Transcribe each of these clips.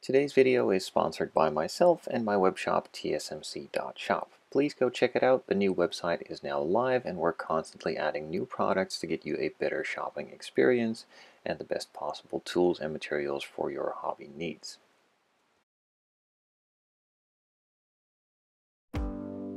Today's video is sponsored by myself and my webshop hsMVY.shop. Please go check it out. The new website is now live and we're constantly adding new products to get you a better shopping experience and the best possible tools and materials for your hobby needs.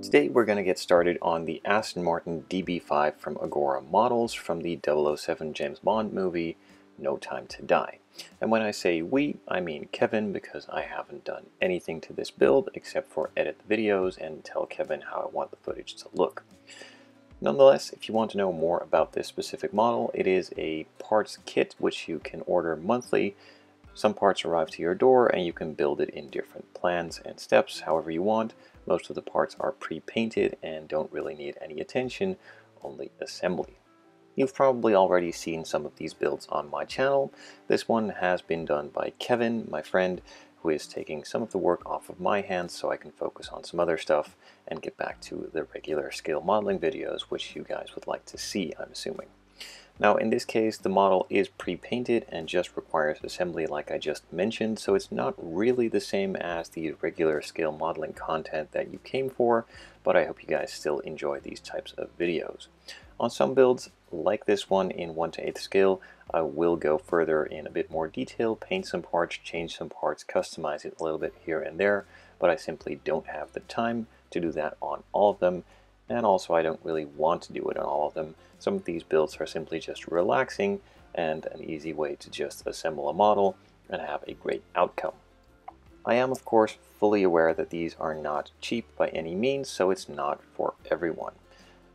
Today we're going to get started on the Aston Martin DB5 from Agora Models from the 007 James Bond movie No Time to Die. And when I say we, I mean Kevin, because I haven't done anything to this build except for edit the videos and tell Kevin how I want the footage to look. Nonetheless, if you want to know more about this specific model, it is a parts kit which you can order monthly. Some parts arrive to your door and you can build it in different plans and steps however you want. Most of the parts are pre-painted and don't really need any attention, only assembly. You've probably already seen some of these builds on my channel. This one has been done by Kevin, my friend, who is taking some of the work off of my hands so I can focus on some other stuff and get back to the regular scale modeling videos which you guys would like to see, I'm assuming. Now in this case the model is pre-painted and just requires assembly like I just mentioned, so it's not really the same as the regular scale modeling content that you came for, but I hope you guys still enjoy these types of videos. On some builds, like this one in 1/8 scale, I will go further in a bit more detail, paint some parts, change some parts, customize it a little bit here and there, but I simply don't have the time to do that on all of them, and also I don't really want to do it on all of them. Some of these builds are simply just relaxing and an easy way to just assemble a model and have a great outcome. I am of course fully aware that these are not cheap by any means, so it's not for everyone.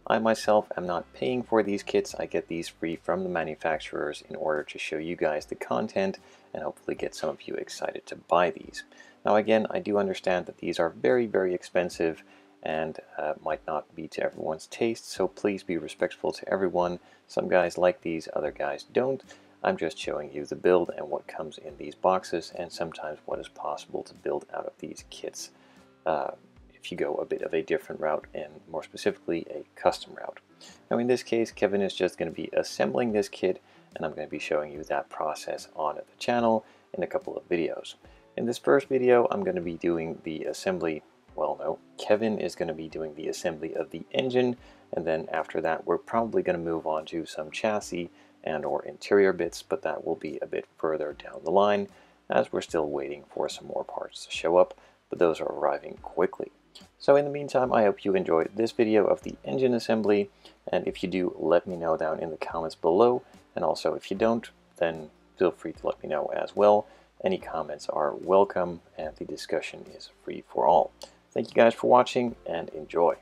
I myself am not paying for these kits. I get these free from the manufacturers in order to show you guys the content and hopefully get some of you excited to buy these. Now again, I do understand that these are very expensive and might not be to everyone's taste, so please be respectful to everyone. Some guys like these, other guys don't. I'm just showing you the build and what comes in these boxes and sometimes what is possible to build out of these kits. If you go a bit of a different route and more specifically a custom route. Now in this case Kevin is just going to be assembling this kit and I'm going to be showing you that process on the channel in a couple of videos. In this first video I'm going to be doing the assembly, well no, Kevin is going to be doing the assembly of the engine, and then after that we're probably going to move on to some chassis and or interior bits, but that will be a bit further down the line as we're still waiting for some more parts to show up, but those are arriving quickly. So in the meantime, I hope you enjoyed this video of the engine assembly, and if you do, let me know down in the comments below, and also if you don't, then feel free to let me know as well. Any comments are welcome and the discussion is free for all. Thank you guys for watching and enjoy.